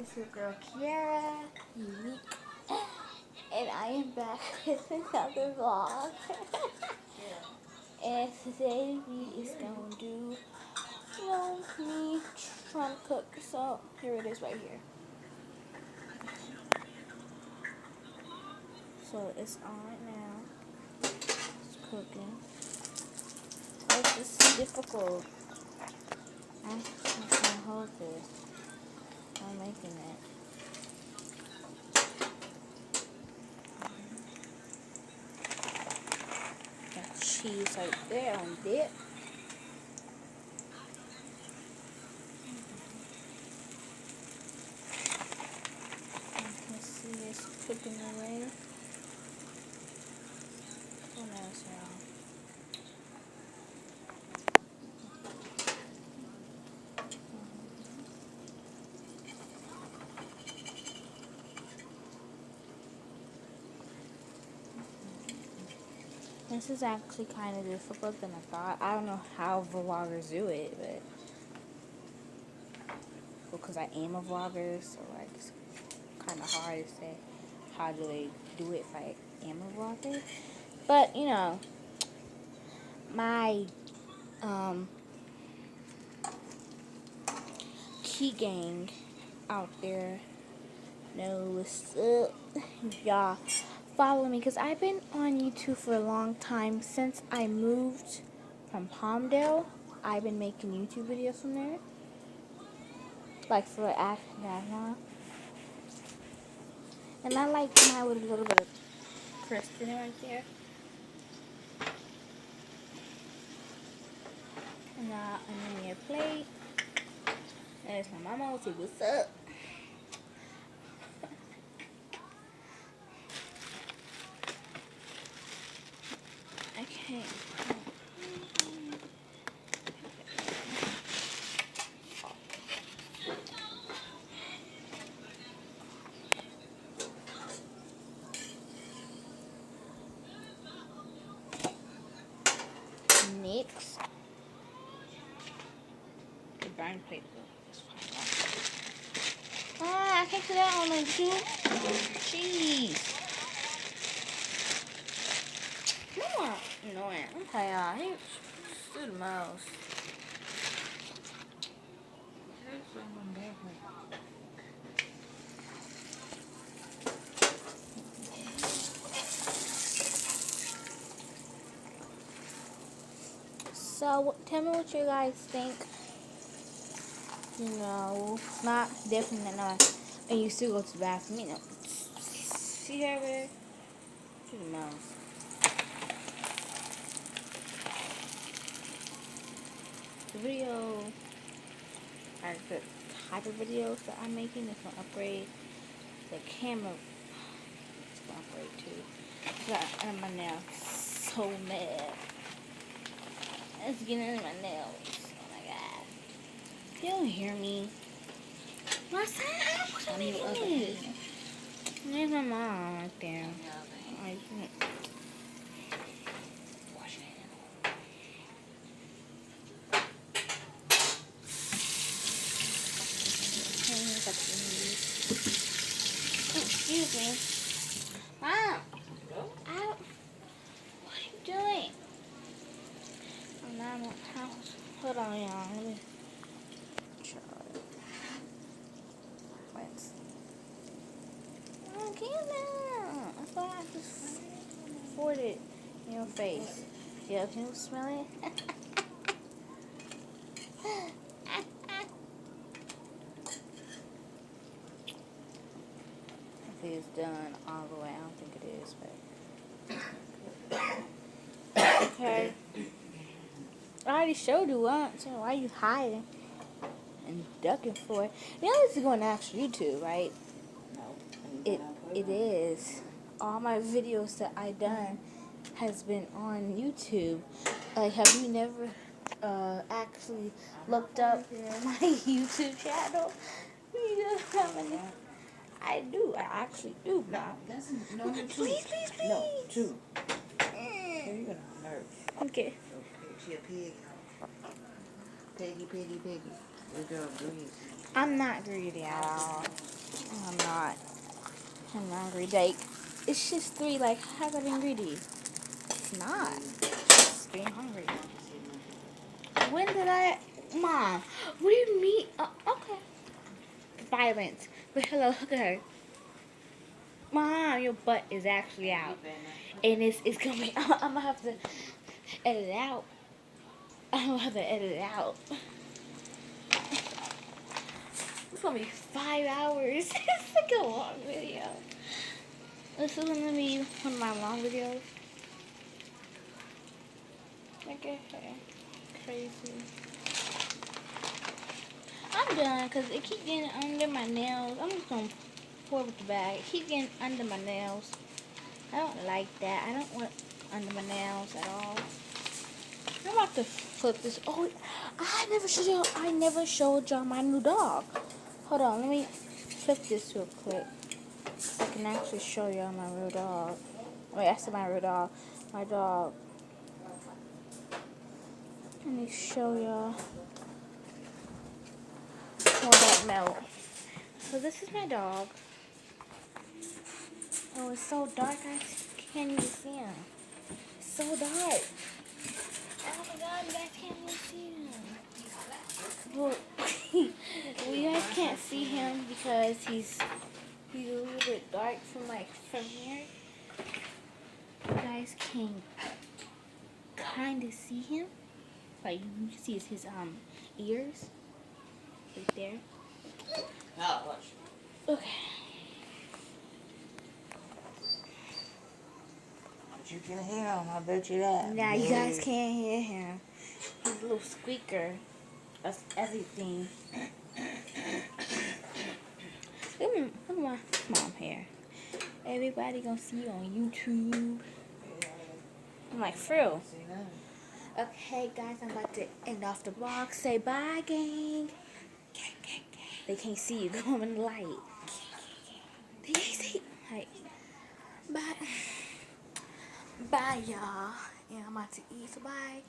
It's your girl Kiara, Unique, and I am back with another vlog. And today we is gonna do, me trying to cook. So here it is right here. So it's on right now. It's cooking. It's just difficult. I can't hold this. I'm making it. Got cheese right there on dip. You can see it's cooking away. What else, y'all? This is actually kind of difficult than I thought. I don't know how vloggers do it, but because I am a vlogger, so like it's kind of hard to say how do they do it if I am a vlogger. But my key gang out there know what's up. Y'all follow me because I've been on YouTube for a long time since I moved from Palmdale. I've been making YouTube videos from there, like for Action. And I like mine with a little bit of crisp in it right there. And I'm in your plate. And it's my mama. See what's up. Okay. Next. The brown paper. I can't do that on the YouTube. Jeez. Come on. Annoying. Okay, he's do the most. So, tell me what you guys think. Not definitely not. And you still go to the bathroom, See her there? Do the most. The video, or the type of videos that I'm making is gonna upgrade. The camera is gonna upgrade too. My nails so mad. It's getting in my nails. Oh my god. You don't hear me. What's that? What are you doing? There's my mom right there. Excuse me. Mom! What are you doing? I'm not in the house. Hold on, y'all. Let me try it. Wait. Oh, Canada! I thought I just poured it in your face. Yeah, can you smell it? If it's done all the way, I don't think it is, but okay. I already showed you once, so why are you hiding and ducking for it? You know this is going to ask YouTube, right? It is. All my videos that I done has been on YouTube. Like, have you never actually looked up my YouTube channel? You know how many? I do. I actually do. No, Please. No, two. Here, you're gonna hurt. Okay. She a pig. Piggy. Good girl, breathe. I'm not greedy at all. I'm not. I'm not greedy. Like, it's just 3. Like, how have I been greedy? It's not. It's just being hungry. When did I... Mom, what do you mean? Okay. Violence. But hello, look at her. Mom, your butt is actually out. And it's coming. I'm going to have to edit it out. I'm going to have to edit it out. It's going to be 5 hours. It's like a long video. This is going to be one of my long videos. Okay. Crazy. I'm done because it keeps getting under my nails. I'm just going to pour with the bag. It keeps getting under my nails. I don't like that. I don't want under my nails at all. I'm about to flip this. Oh, I never showed y'all my new dog. Hold on, let me flip this real quick. So I can actually show y'all my real dog. Wait, I said my real dog. My dog. Let me show y'all. Pour that milk. So this is my dog. Oh, it's so dark I can't even see him. It's so dark. Oh my god, you guys can't even see him. Well, you guys can't see him because he's a little bit dark from here. You guys can kind of see him. Like you can see his ears right there. Okay. But you can hear him, I bet you that. Now you guys can't hear him. He's a little squeaker. That's everything. Look at my mom here. Everybody gonna see you on YouTube. I'm like, for real. Okay, guys, I'm about to end off the vlog. Say bye, gang. They can't see you. Go in the light. They can't see. Like, bye. Bye, y'all. And I'm about to eat. So bye.